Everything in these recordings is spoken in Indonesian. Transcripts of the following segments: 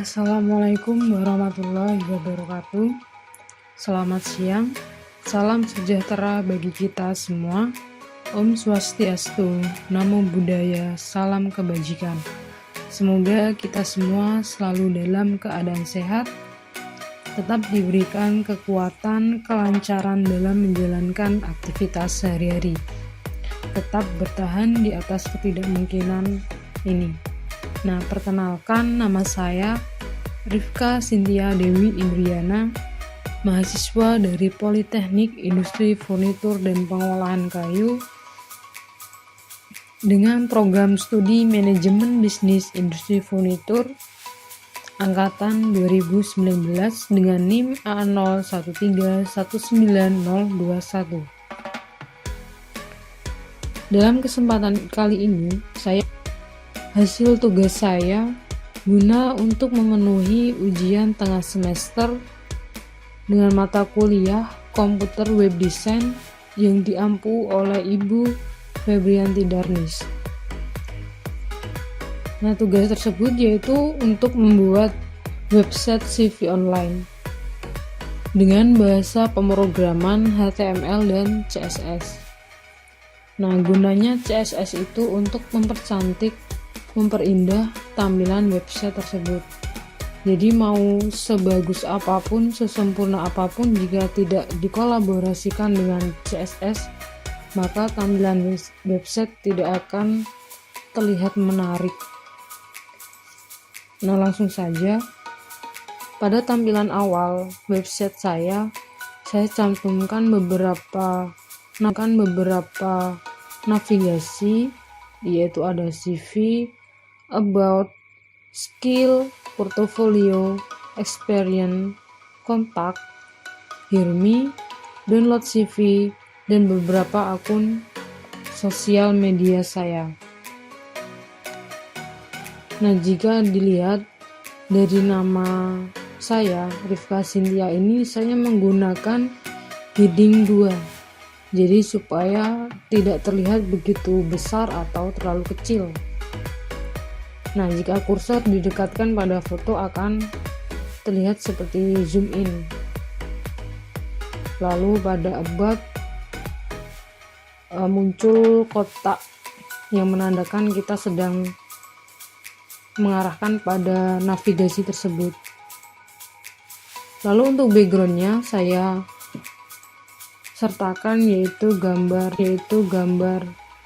Assalamualaikum warahmatullahi wabarakatuh. Selamat siang, salam sejahtera bagi kita semua. Om Swastiastu, Namo Buddhaya, salam kebajikan. Semoga kita semua selalu dalam keadaan sehat, tetap diberikan kekuatan, kelancaran dalam menjalankan aktivitas sehari-hari. Tetap bertahan di atas ketidakmungkinan ini. Nah, perkenalkan, nama saya Rifka Sintia Dewi Indriana, mahasiswa dari Politeknik Industri Furnitur dan Pengolahan Kayu dengan program studi Manajemen Bisnis Industri Furnitur angkatan 2019 dengan NIM A01319021. Dalam kesempatan kali ini, hasil tugas saya guna untuk memenuhi ujian tengah semester dengan mata kuliah Komputer Web Design yang diampu oleh Ibu Febrianti Darnis. Nah, tugas tersebut yaitu untuk membuat website CV online dengan bahasa pemrograman HTML dan CSS. Nah, gunanya CSS itu untuk mempercantik, memperindah tampilan website tersebut. Jadi mau sebagus apapun, sesempurna apapun, jika tidak dikolaborasikan dengan CSS, maka tampilan website tidak akan terlihat menarik. Nah, langsung saja. Pada tampilan awal website saya cantumkan beberapa navigasi, yaitu ada CV, about, skill, portfolio, experience, kontak, hear me, download CV, dan beberapa akun sosial media saya. Nah, jika dilihat dari nama saya, Rifka Sintia ini, saya menggunakan heading 2. Jadi supaya tidak terlihat begitu besar atau terlalu kecil. Nah, jika kursor didekatkan pada foto akan terlihat seperti zoom in. Lalu pada about muncul kotak yang menandakan kita sedang mengarahkan pada navigasi tersebut. Lalu untuk backgroundnya saya sertakan yaitu gambar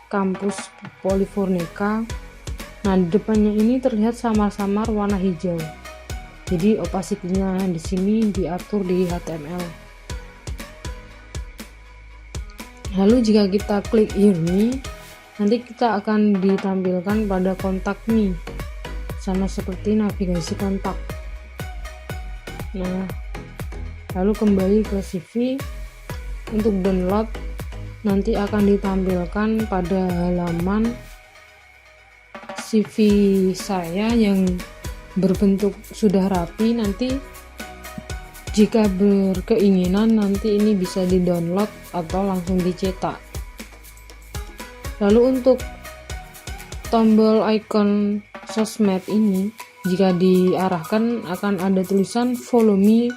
kampus Polifurnika. Nah, di depannya ini terlihat samar-samar warna hijau. Jadi opacity-nya di sini diatur di HTML. Lalu jika kita klik Hear Me, nanti kita akan ditampilkan pada kontak Me, sama seperti navigasi kontak. Nah, lalu kembali ke CV. Untuk download nanti akan ditampilkan pada halaman CV saya yang berbentuk sudah rapi. Nanti jika berkeinginan nanti ini bisa di-download atau langsung dicetak. Lalu untuk tombol icon sosmed ini, jika diarahkan akan ada tulisan follow me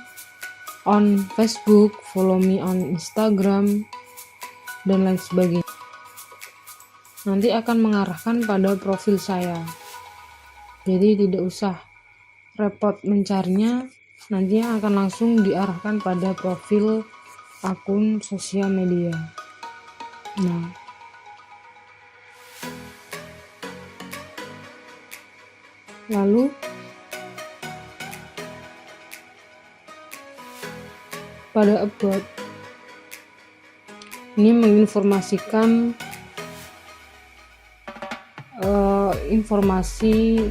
on Facebook, follow me on Instagram, dan lain sebagainya. Nanti akan mengarahkan pada profil saya. Jadi tidak usah repot mencarinya, nantinya akan langsung diarahkan pada profil akun sosial media. Nah, lalu pada about ini menginformasikan informasi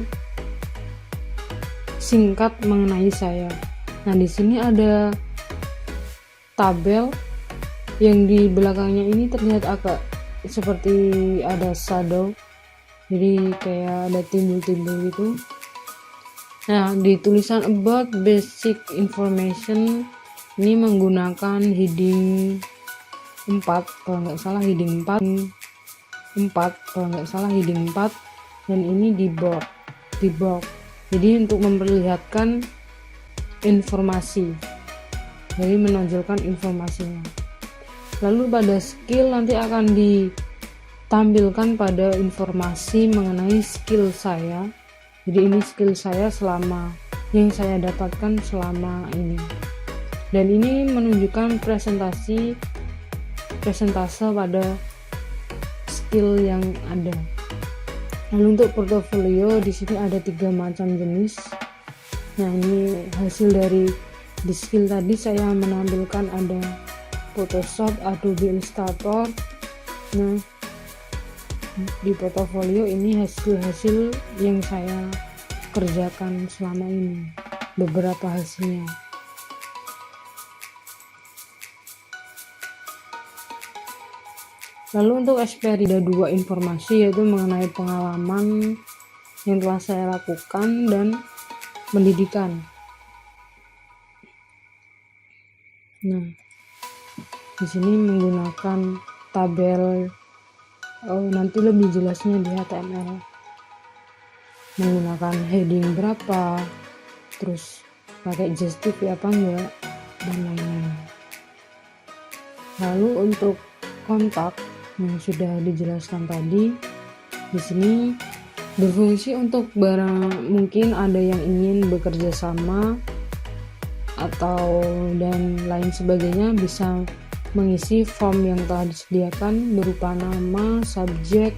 singkat mengenai saya. Nah, di sini ada tabel yang di belakangnya ini terlihat agak seperti ada shadow, jadi kayak ada timbul-timbul gitu. Nah, di tulisan about basic information ini menggunakan heading 4 kalau nggak salah, heading 4 kalau nggak salah, heading 4, dan ini di box. Jadi untuk memperlihatkan informasi, jadi menonjolkan informasinya. Lalu pada skill nanti akan ditampilkan pada informasi mengenai skill saya. Jadi ini skill saya selama yang saya dapatkan selama ini. Dan ini menunjukkan presentase pada skill yang ada. Lalu untuk portofolio di sini ada 3 macam jenis. Nah, ini hasil dari di skill tadi saya menampilkan ada Photoshop, Adobe Illustrator. Nah, di portofolio ini hasil-hasil yang saya kerjakan selama ini, beberapa hasilnya. Lalu untuk experience ada 2 informasi, yaitu mengenai pengalaman yang telah saya lakukan dan pendidikan. Nah, di sini menggunakan tabel, nanti lebih jelasnya di HTML, menggunakan heading berapa, terus pakai justif apa enggak, dan lain-lain. Lalu untuk kontak yang sudah dijelaskan tadi, di sini berfungsi untuk barang, mungkin ada yang ingin bekerja sama atau dan lain sebagainya, bisa mengisi form yang telah disediakan berupa nama, subjek,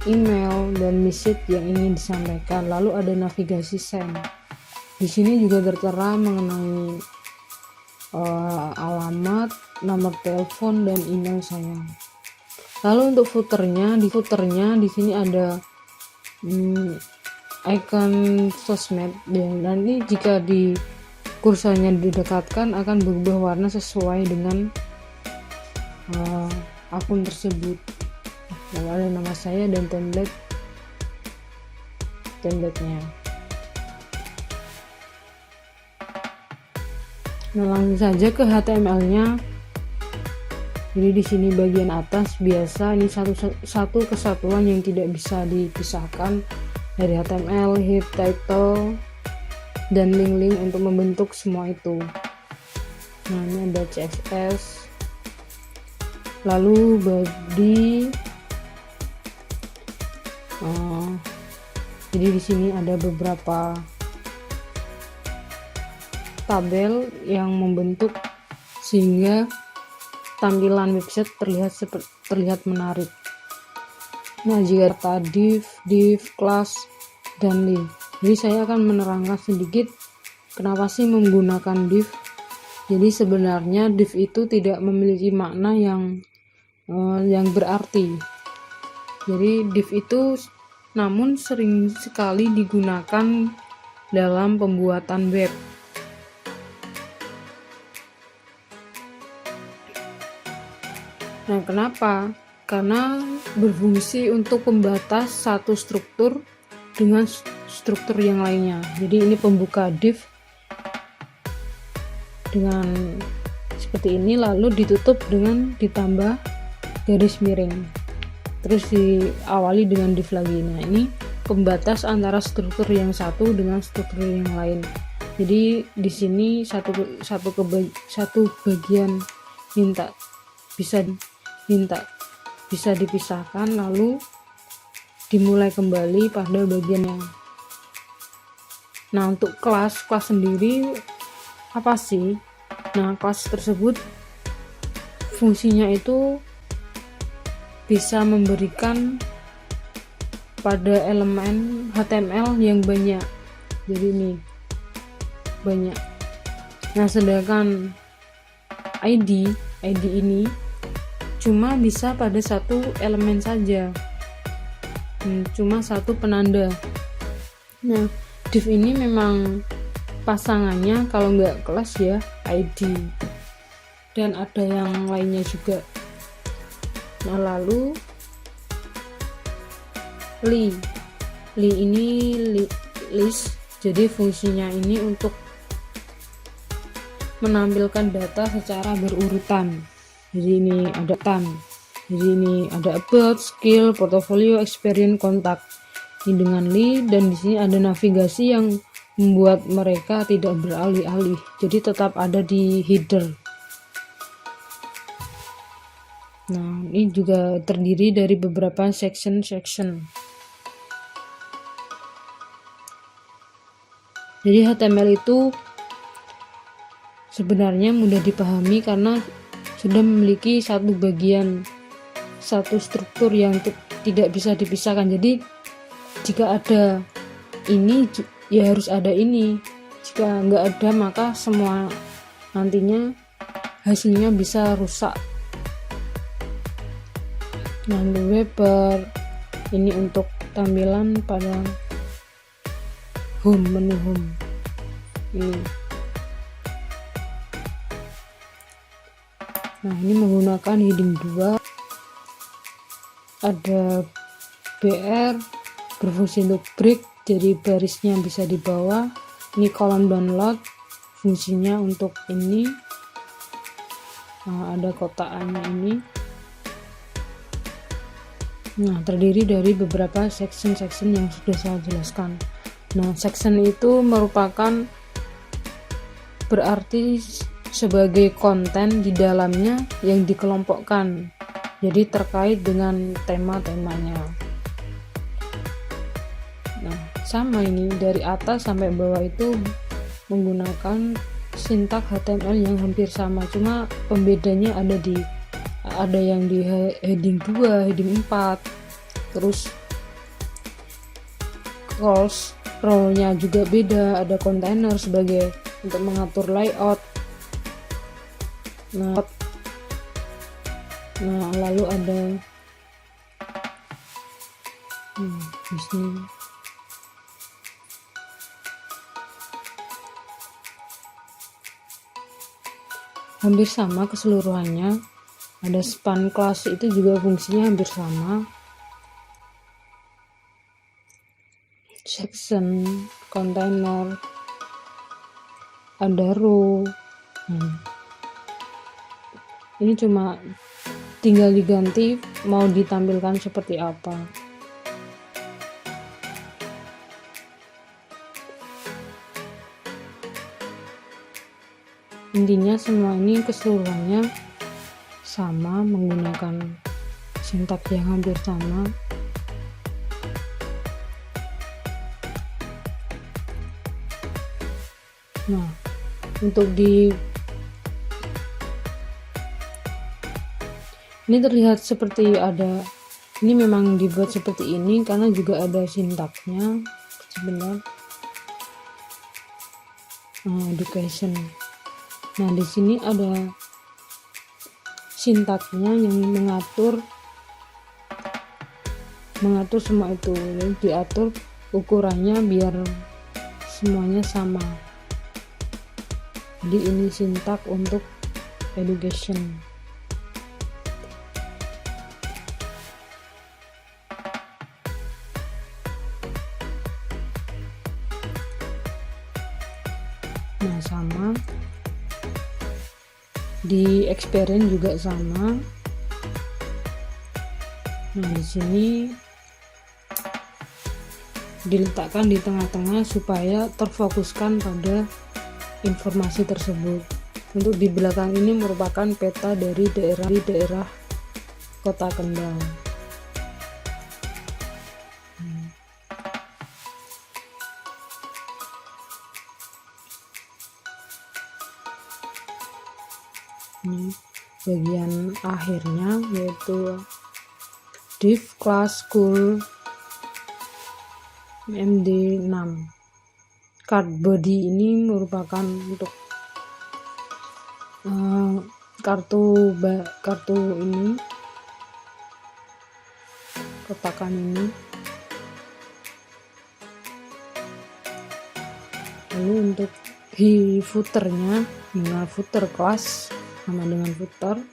email, dan message yang ingin disampaikan. Lalu ada navigasi send. Di sini juga tertera mengenai alamat, nomor telepon, dan email saya. Lalu untuk footernya di sini ada icon sosmed, dan nanti jika di kursornya didekatkan akan berubah warna sesuai dengan akun tersebut. Lalu ada nama saya dan template-nya. Nah, langsung saja ke HTML-nya. Jadi di sini bagian atas biasa ini satu kesatuan yang tidak bisa dipisahkan dari HTML, head, title, dan link-link untuk membentuk semua itu. Nah, ini ada CSS. Lalu body. Jadi di sini ada beberapa tabel yang membentuk sehingga tampilan website terlihat menarik. Nah, jika div, class, dan link. Jadi saya akan menerangkan sedikit kenapa sih menggunakan div. Jadi sebenarnya div itu tidak memiliki makna yang berarti. Jadi div itu namun sering sekali digunakan dalam pembuatan web. Nah, kenapa? Karena berfungsi untuk pembatas satu struktur dengan struktur yang lainnya. Jadi ini pembuka div dengan seperti ini, lalu ditutup dengan ditambah garis miring, terus diawali dengan div lagi. Nah, ini pembatas antara struktur yang satu dengan struktur yang lain. Jadi di sini satu bagian bisa dipisahkan, lalu dimulai kembali pada bagian yang. Nah, untuk kelas sendiri apa sih? Nah, kelas tersebut fungsinya itu bisa memberikan pada elemen HTML yang banyak. Jadi ini banyak. Nah, sedangkan ID ini cuma bisa pada satu elemen saja, cuma satu penanda. Nah, div ini memang pasangannya kalau nggak kelas ya ID, dan ada yang lainnya juga. Nah, lalu li ini list. Jadi fungsinya ini untuk menampilkan data secara berurutan. Jadi ini ada jadi ini ada about, skill, portfolio, experience, kontak. Ini dengan li, dan di sini ada navigasi yang membuat mereka tidak beralih-alih, jadi tetap ada di header. Nah, ini juga terdiri dari beberapa section. Jadi HTML itu sebenarnya mudah dipahami karena sudah memiliki satu struktur yang tidak bisa dipisahkan. Jadi jika ada ini ya harus ada ini, jika nggak ada maka semua nantinya hasilnya bisa rusak. Nah, webber ini untuk tampilan pada menu home ini. Nah, ini menggunakan heading 2, ada BR berfungsi untuk break, jadi barisnya bisa di bawah. Ini kolom download, fungsinya untuk ini. Nah, ada kotakannya ini. Nah, terdiri dari beberapa section yang sudah saya jelaskan. Nah, section itu merupakan berarti sebagai konten di dalamnya yang dikelompokkan, jadi terkait dengan tema-temanya. Nah, sama ini dari atas sampai bawah itu menggunakan sintak HTML yang hampir sama, cuma pembedanya ada yang di heading 2, heading 4, terus roles, role-nya juga beda, ada container sebagai untuk mengatur layout. Nah, lalu ada di sini hampir sama keseluruhannya. Ada span class, itu juga fungsinya hampir sama. Section, container, ada row. Ini cuma tinggal diganti mau ditampilkan seperti apa. Intinya semua ini keseluruhannya sama, menggunakan sintak yang hampir sama. Nah, untuk ini terlihat seperti ada, ini memang dibuat seperti ini karena juga ada sintaknya sebenarnya. Nah, education. Nah, di sini ada sintaknya yang mengatur semua itu, jadi diatur ukurannya biar semuanya sama. Jadi ini sintak untuk education. Nah, sama di experience juga sama. Nah, di sini diletakkan di tengah-tengah supaya terfokuskan pada informasi tersebut. Untuk di belakang ini merupakan peta dari daerah Kota Kendal. Ini bagian akhirnya yaitu div class school MD6. Card body ini merupakan untuk kartu ini, kotakan ini. Lalu untuk footernya dengan footer class sama dengan footer.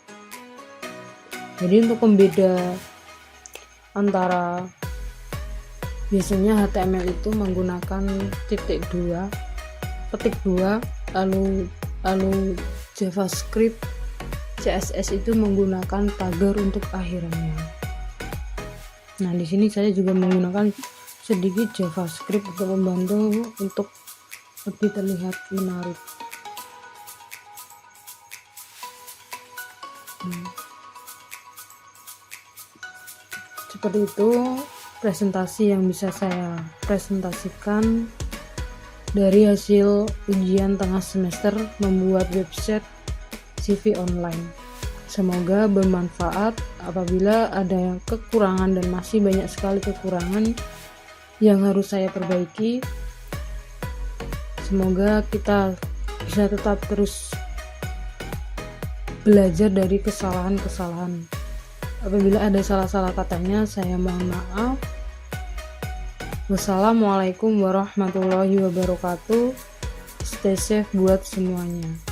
Jadi untuk pembeda antara, biasanya HTML itu menggunakan petik 2, lalu JavaScript, CSS itu menggunakan tagger untuk akhirannya. Nah, di sini saya juga menggunakan sedikit JavaScript untuk membantu untuk lebih terlihat menarik. Seperti itu presentasi yang bisa saya presentasikan dari hasil ujian tengah semester membuat website CV online. Semoga bermanfaat. Apabila ada kekurangan, dan masih banyak sekali kekurangan yang harus saya perbaiki, semoga kita bisa tetap terus belajar dari kesalahan-kesalahan. Apabila ada salah-salah katanya, saya mohon maaf. Wassalamualaikum warahmatullahi wabarakatuh. Stay safe buat semuanya.